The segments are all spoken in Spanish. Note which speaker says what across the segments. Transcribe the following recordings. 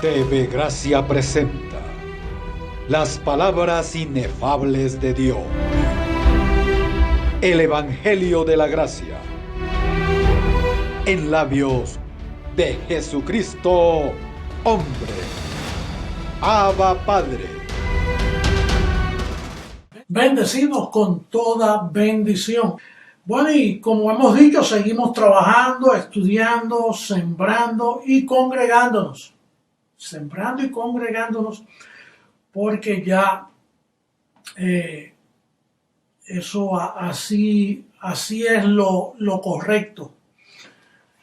Speaker 1: TV Gracia presenta las palabras inefables de Dios. El Evangelio de la Gracia en labios de Jesucristo, hombre. Abba Padre.
Speaker 2: Bendecidos con toda bendición. Bueno, y como hemos dicho, seguimos trabajando, estudiando, sembrando y congregándonos. Sembrando y congregándonos, porque ya eso así es lo correcto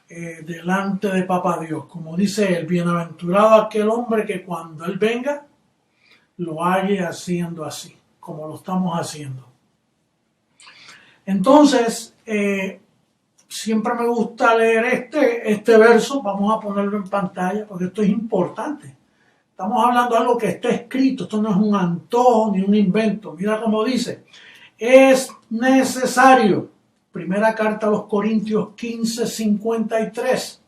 Speaker 2: delante de Papá Dios. Como dice el bienaventurado aquel hombre que cuando Él venga, lo halle haciendo así, como lo estamos haciendo. Entonces, siempre me gusta leer este verso. Vamos a ponerlo en pantalla porque esto es importante. Estamos hablando de algo que está escrito. Esto no es un antojo ni un invento. Mira cómo dice. Es necesario. Primera carta a los Corintios 15:53.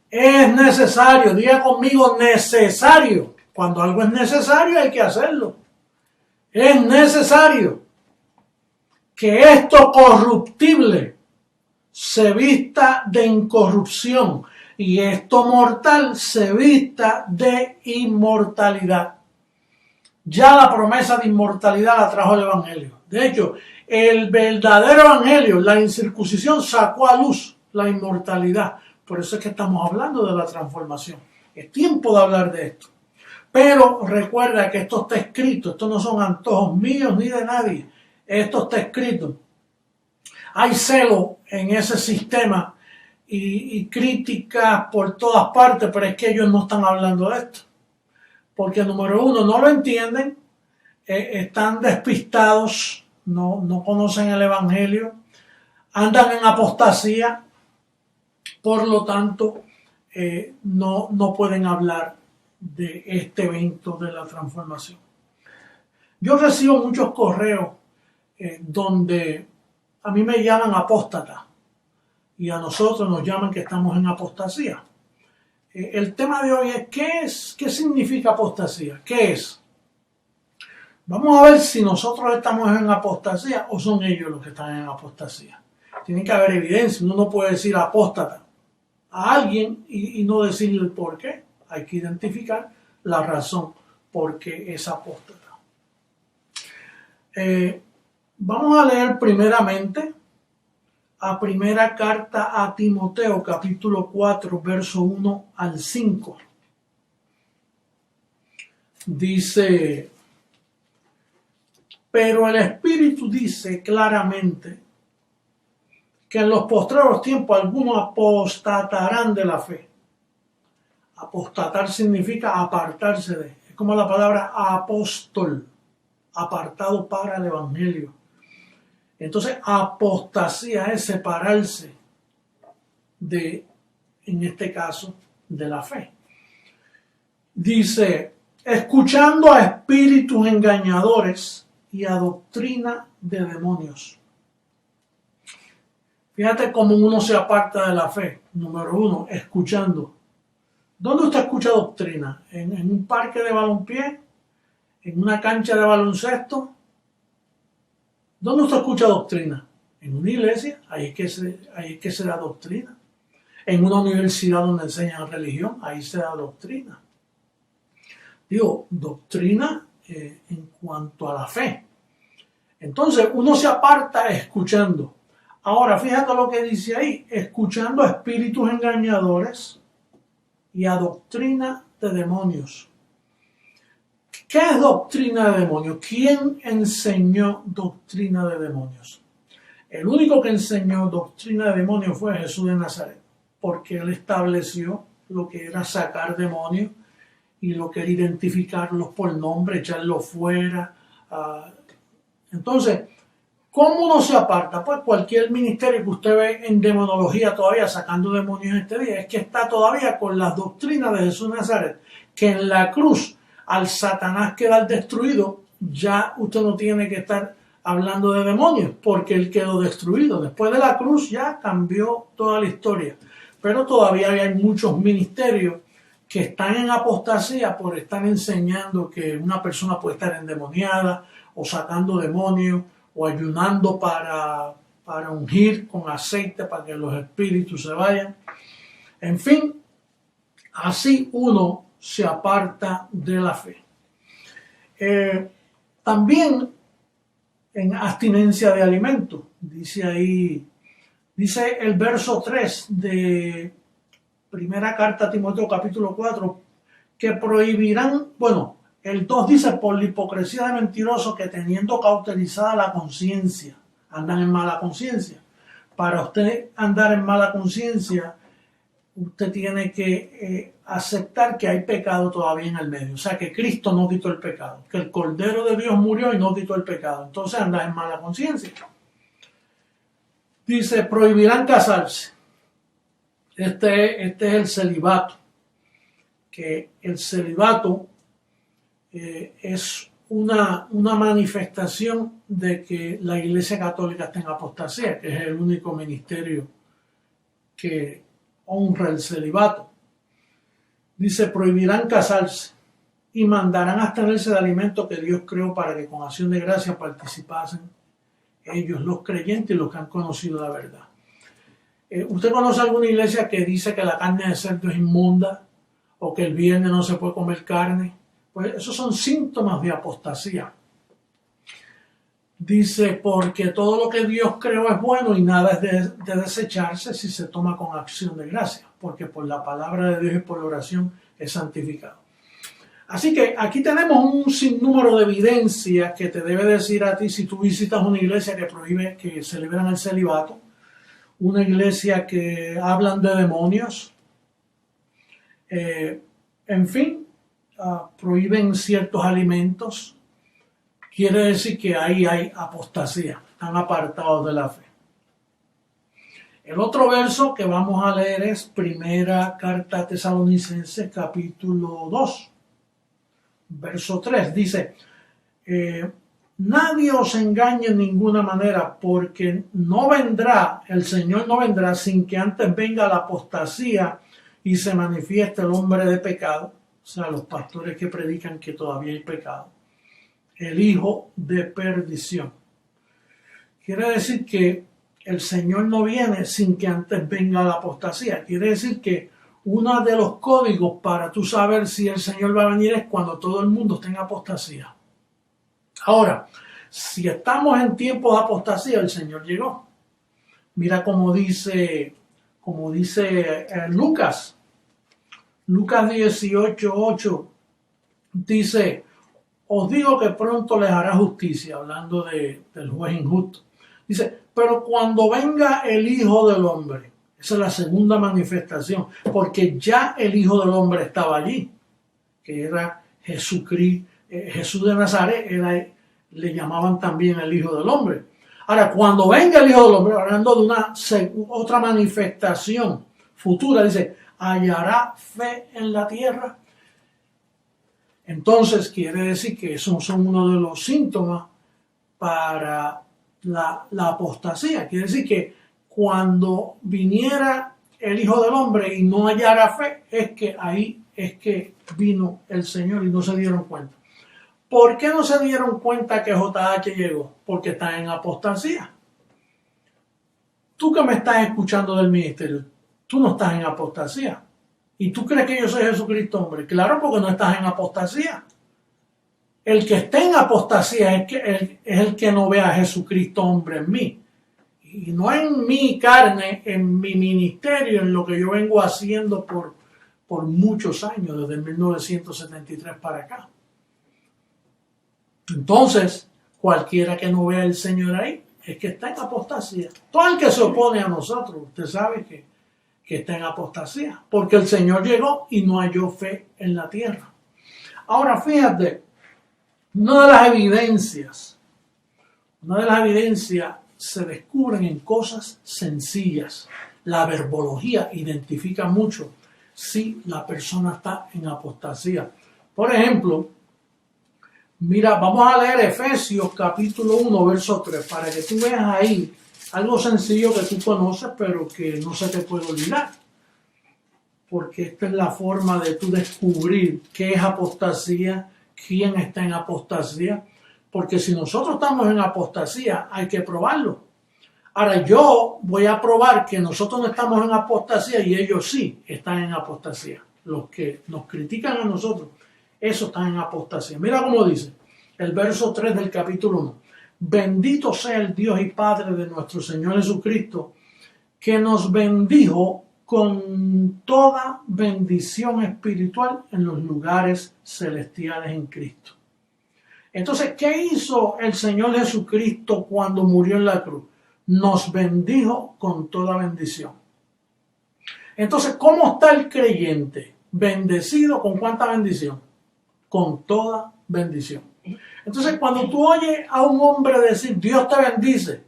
Speaker 2: Es necesario. Diga conmigo, necesario. Cuando algo es necesario hay que hacerlo. Es necesario que esto corruptible se vista de incorrupción y esto mortal se vista de inmortalidad. Ya la promesa de inmortalidad la trajo el Evangelio. De hecho, el verdadero Evangelio, la incircuncisión, sacó a luz la inmortalidad. Por eso es que estamos hablando de la transformación. Es tiempo de hablar de esto. Pero recuerda que esto está escrito. Estos no son antojos míos ni de nadie. Esto está escrito. Hay celo en ese sistema y críticas por todas partes, pero es que ellos no están hablando de esto. Porque número uno, no lo entienden, están despistados, no conocen el Evangelio, andan en apostasía, por lo tanto, no pueden hablar de este evento de la transformación. Yo recibo muchos correos donde a mí me llaman apóstata y a nosotros nos llaman que estamos en apostasía. El tema de hoy es ¿qué significa apostasía? ¿Qué es? Vamos a ver si nosotros estamos en apostasía o son ellos los que están en apostasía. Tiene que haber evidencia. Uno no puede decir apóstata a alguien y no decirle el por qué. Hay que identificar la razón por qué es apóstata. Vamos a leer primeramente a primera carta a Timoteo, capítulo 4, verso 1 al 5. Dice, pero el Espíritu dice claramente que en los postreros tiempos algunos apostatarán de la fe. Apostatar significa apartarse de. Es como la palabra apóstol, apartado para el Evangelio. Entonces, apostasía es separarse de, en este caso, de la fe. Dice, escuchando a espíritus engañadores y a doctrina de demonios. Fíjate cómo uno se aparta de la fe. Número uno, escuchando. ¿Dónde usted escucha doctrina? ¿En un parque de balompié? ¿En una cancha de baloncesto? ¿Dónde usted escucha doctrina? En una iglesia, ahí es que se da doctrina. En una universidad donde enseñan religión, ahí se da doctrina. Digo, doctrina en cuanto a la fe. Entonces, uno se aparta escuchando. Ahora, fíjate lo que dice ahí, escuchando a espíritus engañadores y a doctrina de demonios. ¿Qué es doctrina de demonios? ¿Quién enseñó doctrina de demonios? El único que enseñó doctrina de demonios fue Jesús de Nazaret, porque él estableció lo que era sacar demonios y lo que era identificarlos por nombre, echarlos fuera. Entonces, ¿cómo uno se aparta? Pues cualquier ministerio que usted ve en demonología todavía sacando demonios este día, es que está todavía con las doctrinas de Jesús de Nazaret, que en la cruz al Satanás quedar destruido, ya usted no tiene que estar hablando de demonios, porque él quedó destruido. Después de la cruz ya cambió toda la historia. Pero todavía hay muchos ministerios que están en apostasía por estar enseñando que una persona puede estar endemoniada o sacando demonios o ayunando para ungir con aceite para que los espíritus se vayan. En fin, así uno se aparta de la fe. También en abstinencia de alimentos, dice el verso 3 de primera carta a Timoteo capítulo 4, que prohibirán, el 2 dice, por la hipocresía de mentirosos que teniendo cauterizada la conciencia, andan en mala conciencia. Para usted andar en mala conciencia, usted tiene que aceptar que hay pecado todavía en el medio. O sea, que Cristo no quitó el pecado, que el Cordero de Dios murió y no quitó el pecado. Entonces anda en mala conciencia. Dice, prohibirán casarse. Este es el celibato. Que el celibato es una manifestación de que la Iglesia Católica está en apostasía, que es el único ministerio que honra el celibato. Dice, prohibirán casarse y mandarán abstenerse de alimentos que Dios creó para que con acción de gracia participasen ellos, los creyentes y los que han conocido la verdad. ¿Usted conoce alguna iglesia que dice que la carne de cerdo es inmunda o que el viernes no se puede comer carne? Pues esos son síntomas de apostasía. Dice, porque todo lo que Dios creó es bueno y nada es de desecharse si se toma con acción de gracia, porque por la palabra de Dios y por la oración es santificado. Así que aquí tenemos un sinnúmero de evidencias que te debe decir a ti si tú visitas una iglesia que prohíbe, que celebran el celibato, una iglesia que hablan de demonios, en fin, prohíben ciertos alimentos. Quiere decir que ahí hay apostasía, están apartados de la fe. El otro verso que vamos a leer es Primera Carta a Tesalonicenses, capítulo 2, verso 3. Dice, nadie os engañe en ninguna manera, porque el Señor no vendrá sin que antes venga la apostasía y se manifieste el hombre de pecado, o sea, los pastores que predican que todavía hay pecado, el hijo de perdición. Quiere decir que el Señor no viene sin que antes venga la apostasía. Quiere decir que uno de los códigos para tú saber si el Señor va a venir es cuando todo el mundo esté en apostasía. Ahora, si estamos en tiempos de apostasía, el Señor llegó. Mira cómo dice Lucas 18:8, dice, os digo que pronto les hará justicia, hablando del juez injusto. Dice, pero cuando venga el Hijo del Hombre, esa es la segunda manifestación, porque ya el Hijo del Hombre estaba allí, que era Jesucristo, Jesús de Nazaret, le llamaban también el Hijo del Hombre. Ahora, cuando venga el Hijo del Hombre, hablando de otra manifestación futura, dice, hallará fe en la tierra. Entonces quiere decir que esos son uno de los síntomas para la apostasía. Quiere decir que cuando viniera el Hijo del Hombre y no hallara fe, es que ahí es que vino el Señor y no se dieron cuenta. ¿Por qué no se dieron cuenta que JH llegó? Porque está en apostasía. Tú que me estás escuchando del ministerio, tú no estás en apostasía. ¿Y tú crees que yo soy Jesucristo hombre? Claro, porque no estás en apostasía. El que está en apostasía es el que no ve a Jesucristo hombre en mí. Y no en mi carne, en mi ministerio, en lo que yo vengo haciendo por muchos años, desde 1973 para acá. Entonces, cualquiera que no vea al Señor ahí, es que está en apostasía. Todo el que se opone a nosotros, usted sabe que está en apostasía, porque el Señor llegó y no halló fe en la tierra. Ahora, fíjate, una de las evidencias se descubren en cosas sencillas. La verbología identifica mucho si la persona está en apostasía. Por ejemplo, mira, vamos a leer Efesios capítulo 1, verso 3, para que tú veas ahí algo sencillo que tú conoces, pero que no se te puede olvidar. porque esta es la forma de tú descubrir qué es apostasía, quién está en apostasía, porque si nosotros estamos en apostasía, hay que probarlo. Ahora yo voy a probar que nosotros no estamos en apostasía y ellos sí están en apostasía. Los que nos critican a nosotros, esos están en apostasía. Mira cómo dice el verso 3 del capítulo 1. Bendito sea el Dios y Padre de nuestro Señor Jesucristo, que nos bendijo con toda bendición espiritual en los lugares celestiales en Cristo. Entonces, ¿qué hizo el Señor Jesucristo cuando murió en la cruz? Nos bendijo con toda bendición. Entonces, ¿cómo está el creyente? Bendecido ¿con cuánta bendición? Con toda bendición. Entonces, cuando tú oyes a un hombre decir, Dios te bendice,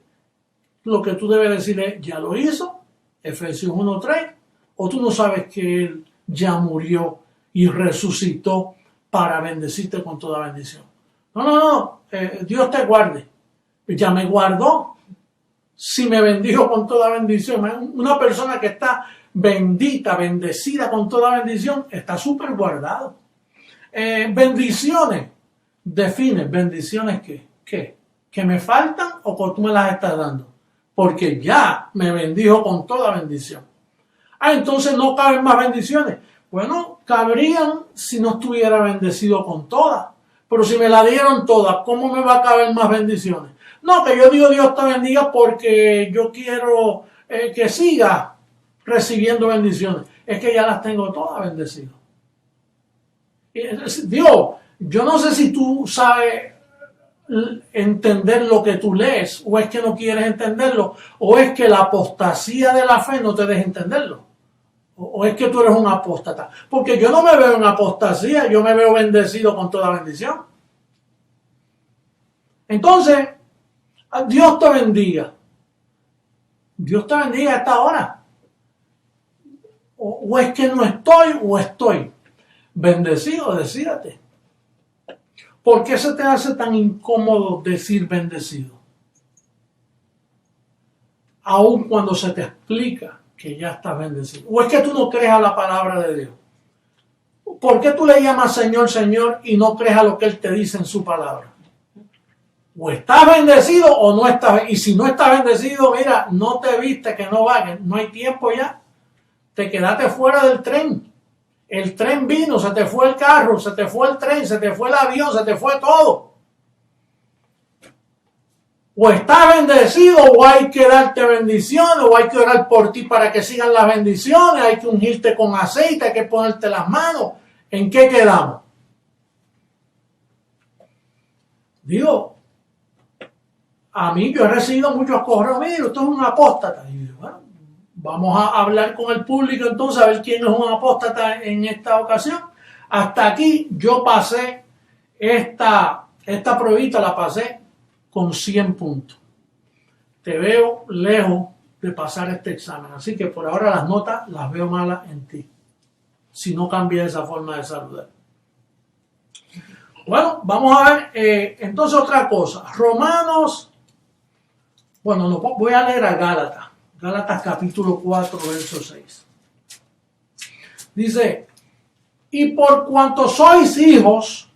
Speaker 2: lo que tú debes decir es, ya lo hizo, Efesios 1:3, o tú no sabes que Él ya murió y resucitó para bendecirte con toda bendición. No, Dios te guarde. Ya me guardó. Si me bendijo con toda bendición, una persona que está bendita, bendecida con toda bendición, está súper guardado. Bendiciones. Define, bendiciones ¿qué? ¿Que me faltan o que tú me las estás dando? Porque ya me bendijo con toda bendición. Entonces no caben más bendiciones. Bueno, cabrían si no estuviera bendecido con todas. Pero si me la dieron todas, ¿cómo me va a caber más bendiciones? No, que yo digo Dios te bendiga porque yo quiero que siga recibiendo bendiciones. Es que ya las tengo todas bendecidas. Dios, yo no sé si tú sabes entender lo que tú lees, o es que no quieres entenderlo, o es que la apostasía de la fe no te deja entenderlo, o es que tú eres un apóstata. Porque yo no me veo en apostasía, yo me veo bendecido con toda bendición. Entonces, Dios te bendiga. Dios te bendiga a esta hora. O es que no estoy o estoy. Bendecido, decídate. ¿Por qué se te hace tan incómodo decir bendecido? Aun cuando se te explica que ya estás bendecido. ¿O es que tú no crees a la palabra de Dios? ¿Por qué tú le llamas Señor, Señor y no crees a lo que Él te dice en su palabra? O estás bendecido o no estás. Y si no estás bendecido, mira, no te viste, que no va, que no hay tiempo ya. Te quedaste fuera del tren. El tren vino, se te fue el carro, se te fue el tren, se te fue el avión, se te fue todo. O estás bendecido o hay que darte bendiciones, o hay que orar por ti para que sigan las bendiciones, hay que ungirte con aceite, hay que ponerte las manos. ¿En qué quedamos? Digo, a mí yo he recibido muchos correos, mire, usted es un apóstata. Y yo, bueno, vamos a hablar con el público entonces a ver quién es un apóstata en esta ocasión. Hasta aquí yo pasé esta pruebita, la pasé con 100 puntos. Te veo lejos de pasar este examen. Así que por ahora las notas las veo malas en ti. Si no cambias esa forma de saludar. Bueno, vamos a ver entonces otra cosa. Romanos, bueno, no, voy a leer a Gálatas. Gálatas capítulo 4, verso 6. Dice, y por cuanto sois hijos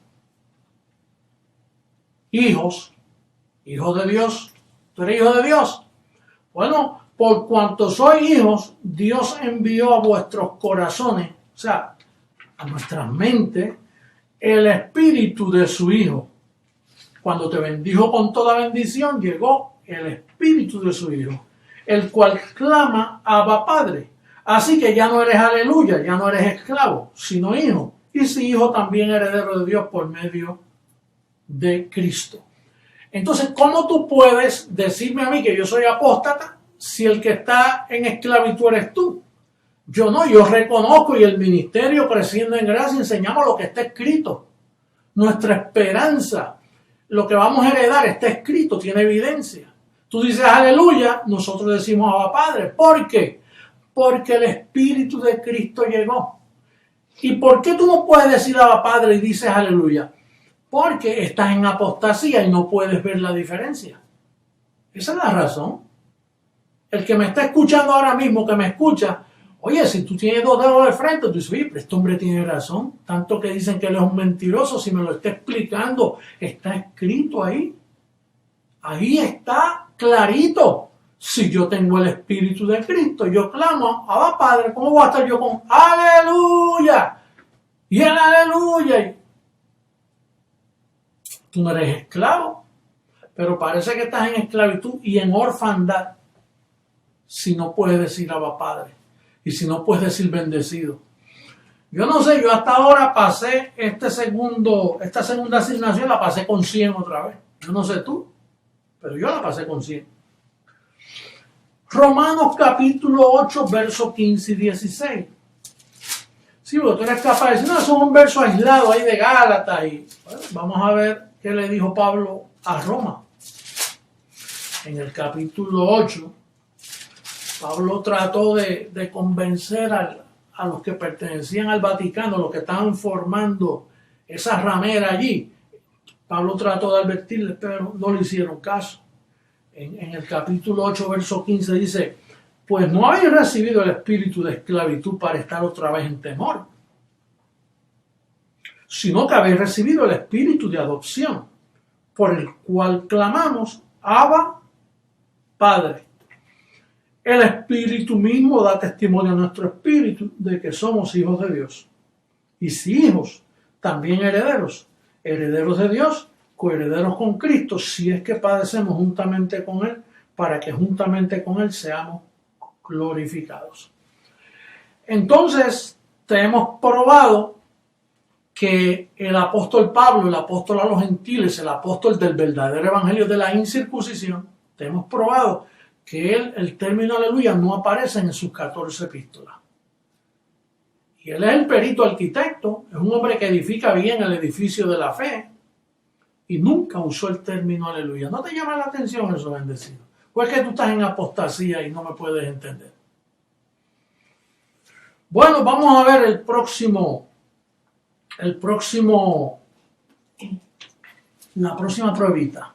Speaker 2: de Dios, ¿tú eres hijo de Dios? Bueno, por cuanto sois hijos, Dios envió a vuestros corazones, o sea, a nuestras mentes, el espíritu de su Hijo. Cuando te bendijo con toda bendición, llegó el espíritu de su Hijo, el cual clama Abba Padre. Así que ya no eres aleluya, ya no eres esclavo, sino hijo. Y si hijo, también heredero de Dios por medio de Cristo. Entonces, ¿cómo tú puedes decirme a mí que yo soy apóstata si el que está en esclavitud eres tú? Yo no, yo reconozco, y el ministerio Creciendo en Gracia enseñamos lo que está escrito. Nuestra esperanza, lo que vamos a heredar está escrito, tiene evidencia. Tú dices aleluya, nosotros decimos Abba Padre. ¿Por qué? Porque el Espíritu de Cristo llegó. ¿Y por qué tú no puedes decir Abba Padre y dices aleluya? Porque estás en apostasía y no puedes ver la diferencia. Esa es la razón. El que me está escuchando ahora mismo, que me escucha, Oye, si tú tienes 2 dedos de frente, tú dices, oye, pero este hombre tiene razón. Tanto que dicen que él es un mentiroso, si me lo está explicando, está escrito ahí. Ahí está clarito. Si yo tengo el Espíritu de Cristo, yo clamo, Abba Padre, ¿cómo voy a estar yo con aleluya? Y el aleluya. Tú no eres esclavo, pero parece que estás en esclavitud y en orfandad si no puedes decir Abba Padre y si no puedes decir bendecido. Yo no sé, yo hasta ahora pasé esta segunda asignación, la pasé con 100 otra vez. Yo no sé tú, pero yo la pasé con 100. Romanos capítulo 8, versos 15 y 16. Sí, porque tú eres capaz de decir, no, eso es un verso aislado ahí de Gálatas. Y bueno, vamos a ver qué le dijo Pablo a Roma. En el capítulo 8, Pablo trató de convencer a los que pertenecían al Vaticano, los que estaban formando esa ramera allí. Pablo trató de advertirles, pero no le hicieron caso. En el capítulo 8, verso 15 dice, pues no habéis recibido el espíritu de esclavitud para estar otra vez en temor, sino que habéis recibido el espíritu de adopción, por el cual clamamos, Abba, Padre. El espíritu mismo da testimonio a nuestro espíritu de que somos hijos de Dios. Y si hijos, también herederos, herederos de Dios, coherederos con Cristo, si es que padecemos juntamente con Él, para que juntamente con Él seamos glorificados. Entonces, te hemos probado que el apóstol Pablo, el apóstol a los gentiles, el apóstol del verdadero evangelio de la incircuncisión, te hemos probado que el término aleluya no aparece en sus 14 epístolas. Y él es el perito arquitecto, es un hombre que edifica bien el edificio de la fe, y nunca usó el término aleluya. ¿No te llama la atención eso, bendecido? ¿O es que tú estás en apostasía y no me puedes entender? Bueno, vamos a ver la próxima pruebita.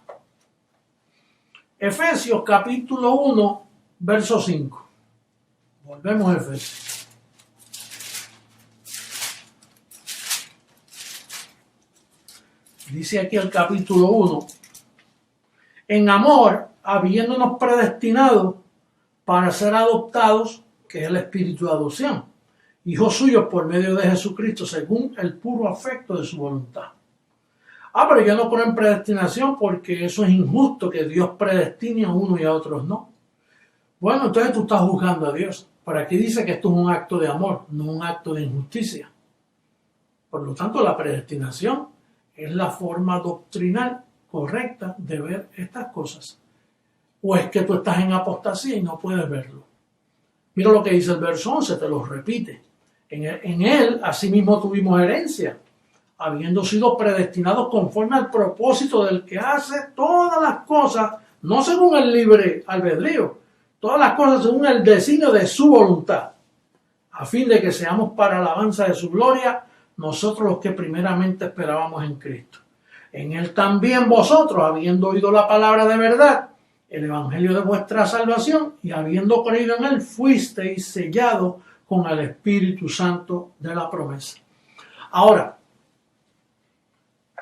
Speaker 2: Efesios capítulo 1, verso 5. Volvemos a Efesios. Dice aquí el capítulo 1, en amor, habiéndonos predestinado para ser adoptados, que es el espíritu de adopción, hijos suyos por medio de Jesucristo, según el puro afecto de su voluntad. Pero ya no ponen predestinación porque eso es injusto, que Dios predestine a uno y a otros no. Bueno, entonces tú estás juzgando a Dios. Por aquí dice que esto es un acto de amor, no un acto de injusticia. Por lo tanto, la predestinación es la forma doctrinal correcta de ver estas cosas. ¿O es que tú estás en apostasía y no puedes verlo? Mira lo que dice el verso 11, te lo repite. En él, asimismo, tuvimos herencia, habiendo sido predestinados conforme al propósito del que hace todas las cosas, no según el libre albedrío, todas las cosas según el designio de su voluntad, a fin de que seamos para alabanza de su gloria, nosotros los que primeramente esperábamos en Cristo. En él también vosotros, habiendo oído la palabra de verdad, el evangelio de vuestra salvación, y habiendo creído en él, fuisteis sellados con el Espíritu Santo de la promesa. Ahora,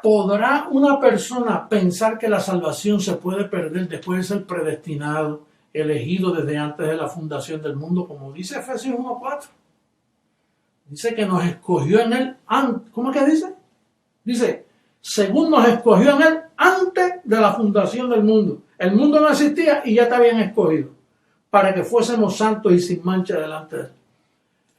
Speaker 2: ¿podrá una persona pensar que la salvación se puede perder después de ser predestinado, elegido desde antes de la fundación del mundo, como dice Efesios 1:4? Dice que nos escogió en él antes. ¿Cómo es que dice? Dice, según nos escogió en él antes de la fundación del mundo. El mundo no existía y ya te habían escogido para que fuésemos santos y sin mancha delante de él.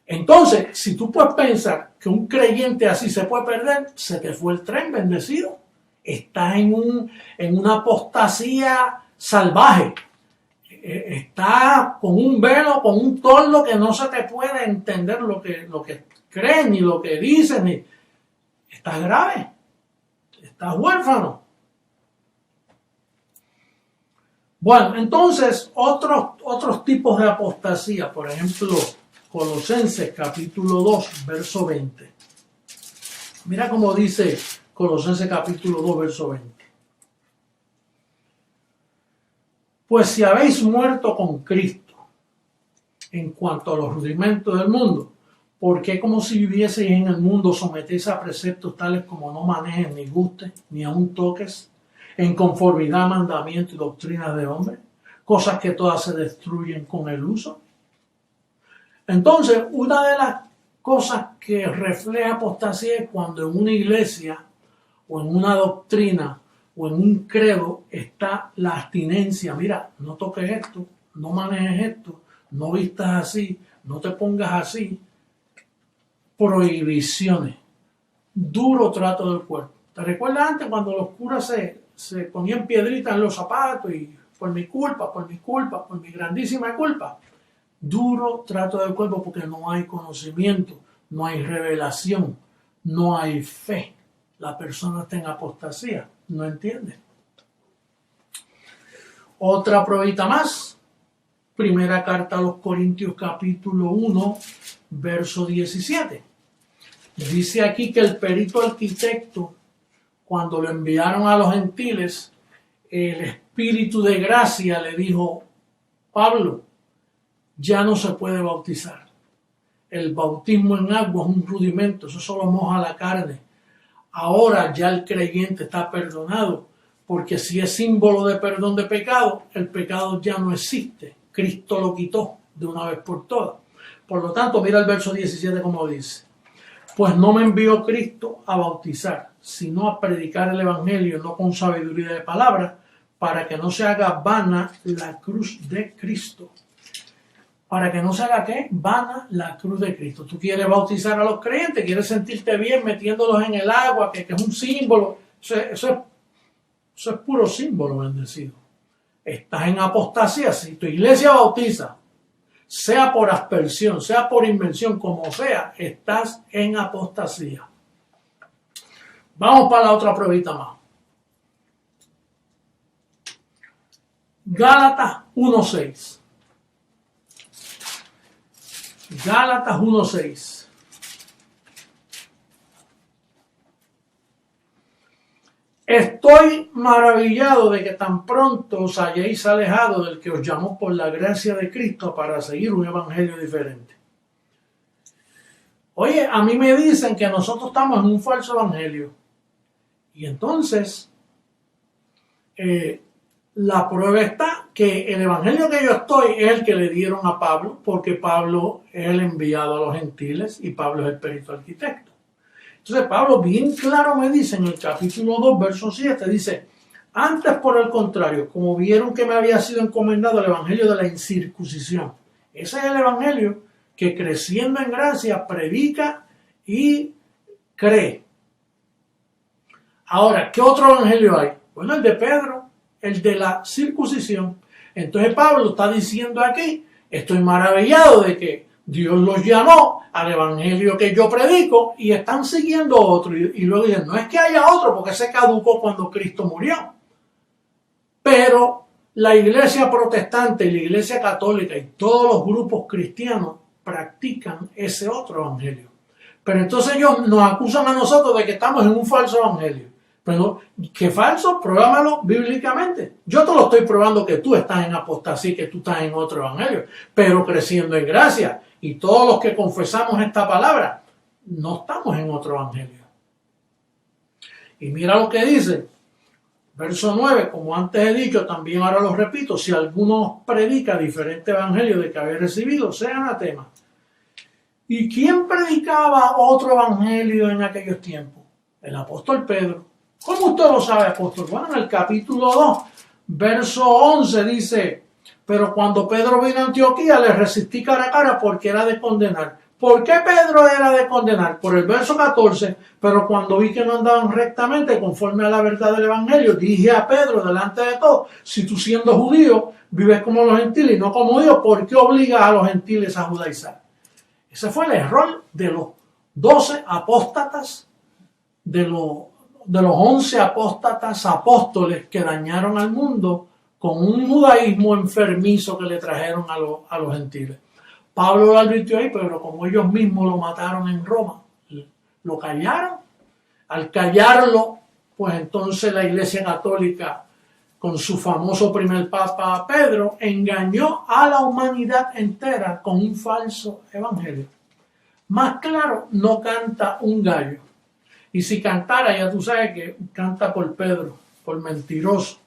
Speaker 2: Entonces, si tú puedes pensar que un creyente así se puede perder, se te fue el tren, bendecido. Estás en una apostasía salvaje. Está con un velo, con un toldo que no se te puede entender lo que crees, ni lo que dices, ni... Estás grave, estás huérfano. Bueno, entonces, otros tipos de apostasía, por ejemplo, Colosenses capítulo 2, verso 20. Mira cómo dice Colosenses capítulo 2, verso 20. Pues si habéis muerto con Cristo en cuanto a los rudimentos del mundo, porque como si vivieseis en el mundo sometéis a preceptos tales como no manejes ni gustes, ni aun toques, en conformidad a mandamientos y doctrinas de hombres, cosas que todas se destruyen con el uso. Entonces, una de las cosas que refleja apostasía es cuando en una iglesia o en una doctrina o en un credo está la abstinencia. Mira, no toques esto, no manejes esto, no vistas así, no te pongas así. Prohibiciones, duro trato del cuerpo. ¿Te recuerdas antes cuando los curas se ponían piedritas en los zapatos y por mi culpa, por mi grandísima culpa? Duro trato del cuerpo porque no hay conocimiento, no hay revelación, no hay fe. La persona está en apostasía, no entiende. Otra probita más. Primera carta a los Corintios capítulo 1, verso 17. Dice aquí que el perito arquitecto, cuando lo enviaron a los gentiles, el Espíritu de gracia le dijo: Pablo, ya no se puede bautizar. El bautismo en agua es un rudimento, eso solo moja la carne. Ahora ya el creyente está perdonado, porque si es símbolo de perdón de pecado, el pecado ya no existe. Cristo lo quitó de una vez por todas. Por lo tanto, mira el verso 17 como dice: pues no me envió Cristo a bautizar, sino a predicar el evangelio, no con sabiduría de palabras, para que no se haga vana la cruz de Cristo. Para que no se haga ¿qué? Vana la cruz de Cristo. Tú quieres bautizar a los creyentes, quieres sentirte bien metiéndolos en el agua, que es un símbolo. Eso es puro símbolo, bendecido. Estás en apostasía. Si tu iglesia bautiza, sea por aspersión, sea por inmersión, como sea, estás en apostasía. Vamos para la otra pruebita más. Gálatas 1:6. Gálatas 1:6. Estoy maravillado de que tan pronto os hayáis alejado del que os llamó por la gracia de Cristo para seguir un evangelio diferente. Oye, a mí me dicen que nosotros estamos en un falso evangelio. Y entonces, la prueba está que el evangelio que yo estoy es el que le dieron a Pablo, porque Pablo es el enviado a los gentiles y Pablo es el perito arquitecto. Entonces Pablo bien claro me dice en el capítulo 2, verso 7, dice: antes por el contrario, como vieron que me había sido encomendado el evangelio de la incircuncisión. Ese es el evangelio que creciendo en gracia predica y cree. Ahora, ¿qué otro evangelio hay? Bueno, el de Pedro, el de la circuncisión. Entonces Pablo está diciendo aquí: estoy maravillado de que Dios los llamó al evangelio que yo predico y están siguiendo otro. Y luego dicen: no es que haya otro porque se caducó cuando Cristo murió. Pero la iglesia protestante y la iglesia católica y todos los grupos cristianos practican ese otro evangelio. Pero entonces ellos nos acusan a nosotros de que estamos en un falso evangelio. Pero, ¿qué falso? Pruébamelo bíblicamente. Yo te lo estoy probando que tú estás en apostasía, que tú estás en otro evangelio, pero creciendo en gracia. Y todos los que confesamos esta palabra, no estamos en otro evangelio. Y mira lo que dice, verso 9, como antes he dicho, también ahora lo repito: si alguno predica diferente evangelio de que habéis recibido, sea anatema. ¿Y quién predicaba otro evangelio en aquellos tiempos? El apóstol Pedro. ¿Cómo usted lo sabe, apóstol? Bueno, en el capítulo 2, verso 11 dice: pero cuando Pedro vino a Antioquía, le resistí cara a cara porque era de condenar. ¿Por qué Pedro era de condenar? Por el verso 14, pero cuando vi que no andaban rectamente conforme a la verdad del evangelio, dije a Pedro delante de todos: si tú siendo judío vives como los gentiles y no como Dios, ¿por qué obligas a los gentiles a judaizar? Ese fue el error de los 12 apóstatas, de los 11 apóstatas apóstoles que dañaron al mundo con un judaísmo enfermizo que le trajeron a los gentiles. Pablo lo advirtió ahí, pero como ellos mismos lo mataron en Roma, lo callaron. Al callarlo, pues entonces la Iglesia Católica con su famoso primer papa Pedro, engañó a la humanidad entera con un falso evangelio. Más claro, no canta un gallo. Y si cantara, ya tú sabes que canta por Pedro, por mentiroso.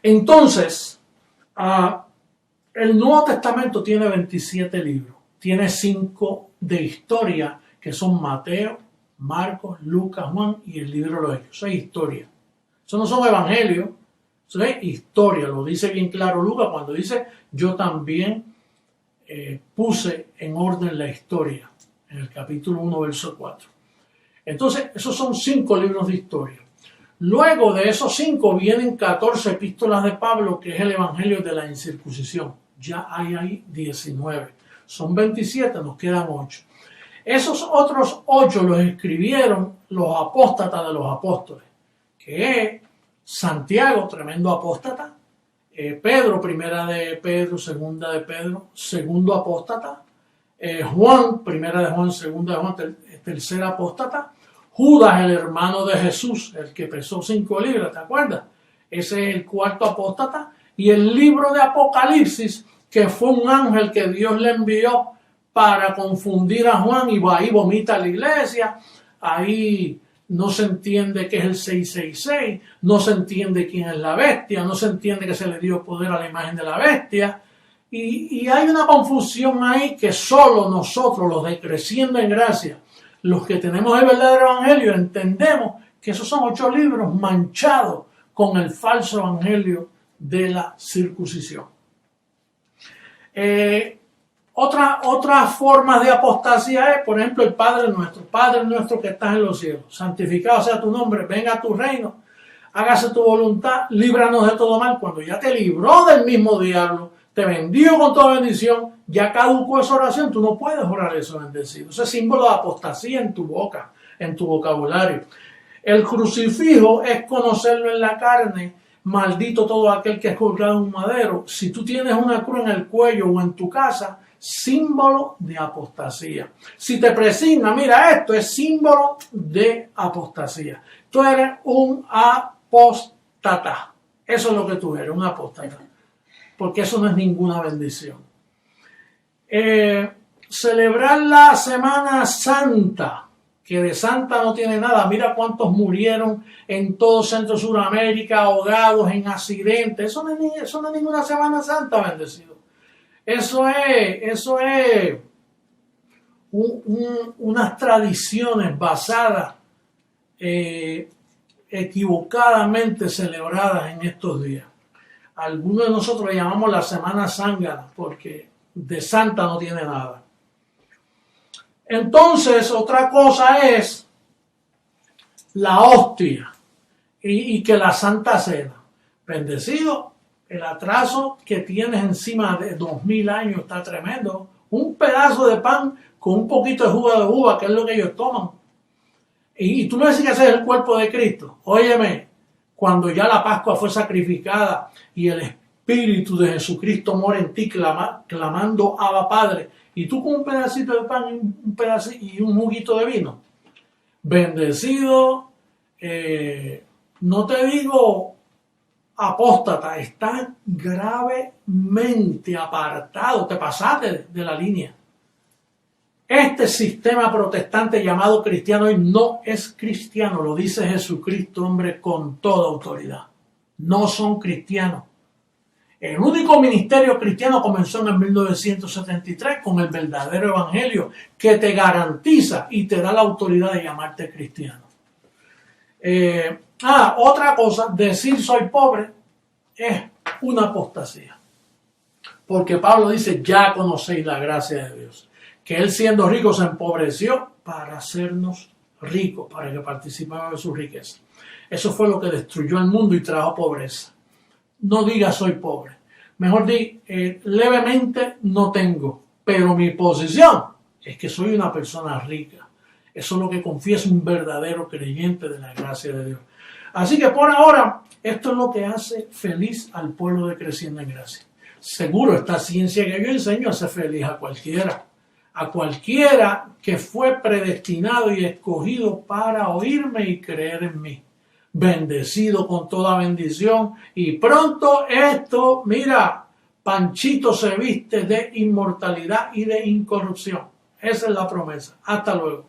Speaker 2: Entonces, el Nuevo Testamento tiene 27 libros. Tiene 5 de historia, que son Mateo, Marcos, Lucas, Juan y el libro de los Hechos. Eso es historia. Eso no son evangelios, eso es historia. Lo dice bien claro Lucas cuando dice, yo también puse en orden la historia, en el capítulo 1, verso 4. Entonces, esos son 5 libros de historia. Luego de esos 5 vienen 14 epístolas de Pablo, que es el evangelio de la incircuncisión. Ya hay ahí 19. Son 27, nos quedan 8. Esos otros 8 los escribieron los apóstatas de los apóstoles, que es Santiago, tremendo apóstata, Pedro, primera de Pedro, segunda de Pedro, segundo apóstata, Juan, primera de Juan, segunda de Juan, tercer apóstata, Judas, el hermano de Jesús, el que pesó 5 libras, ¿te acuerdas? Ese es el cuarto apóstata, y el libro de Apocalipsis, que fue un ángel que Dios le envió para confundir a Juan, y ahí vomita a la iglesia, ahí no se entiende qué es el 666, no se entiende quién es la bestia, no se entiende que se le dio poder a la imagen de la bestia, y hay una confusión ahí que solo nosotros, los de Creciendo en Gracia, los que tenemos el verdadero evangelio, entendemos que esos son 8 libros manchados con el falso evangelio de la circuncisión. Otras formas de apostasía es, por ejemplo, el Padre nuestro que estás en los cielos, santificado sea tu nombre, venga a tu reino, hágase tu voluntad, líbranos de todo mal. Cuando ya te libró del mismo diablo, te bendijo con toda bendición, ya caducó esa oración, tú no puedes orar eso bendecido. Ese es símbolo de apostasía en tu boca, en tu vocabulario. El crucifijo es conocerlo en la carne, maldito todo aquel que es colgado en un madero. Si tú tienes una cruz en el cuello o en tu casa, símbolo de apostasía. Si te presigna, mira, esto es símbolo de apostasía. Tú eres un apóstata. Eso es lo que tú eres, un apóstata. Porque eso no es ninguna bendición. Celebrar la Semana Santa, que de santa no tiene nada. Mira cuántos murieron en todo Centro Suramérica, ahogados en accidentes. Eso no es ninguna Semana Santa, bendecido. Eso es unas tradiciones basadas, equivocadamente celebradas en estos días. Algunos de nosotros le llamamos la Semana Zángana, porque de santa no tiene nada. Entonces, otra cosa es la hostia y que la Santa Cena. Bendecido, el atraso que tienes encima de 2000 años está tremendo. Un pedazo de pan con un poquito de jugo de uva, que es lo que ellos toman. Y tú me decís que ese es el cuerpo de Cristo. Óyeme, cuando ya la Pascua fue sacrificada y el Espíritu de Jesucristo mora en ti clamando Abba Padre, y tú con un pedacito de pan y un juguito de vino, bendecido, no te digo apóstata, estás gravemente apartado, te pasaste de la línea. Este sistema protestante llamado cristiano hoy no es cristiano, lo dice Jesucristo, hombre, con toda autoridad. No son cristianos. El único ministerio cristiano comenzó en el 1973 con el verdadero evangelio que te garantiza y te da la autoridad de llamarte cristiano. Otra cosa, decir soy pobre es una apostasía. Porque Pablo dice, ya conocéis la gracia de Dios. Que él siendo rico se empobreció para hacernos ricos, para que participáramos de su riqueza. Eso fue lo que destruyó el mundo y trajo pobreza. No digas soy pobre. Mejor di, levemente no tengo, pero mi posición es que soy una persona rica. Eso es lo que confiesa un verdadero creyente de la gracia de Dios. Así que por ahora, esto es lo que hace feliz al pueblo de Creciendo en Gracia. Seguro, esta ciencia que yo enseño hace feliz a cualquiera. A cualquiera que fue predestinado y escogido para oírme y creer en mí. bendecido con toda bendición, y pronto esto, mira, Panchito se viste de inmortalidad y de incorrupción. Esa es la promesa. Hasta luego.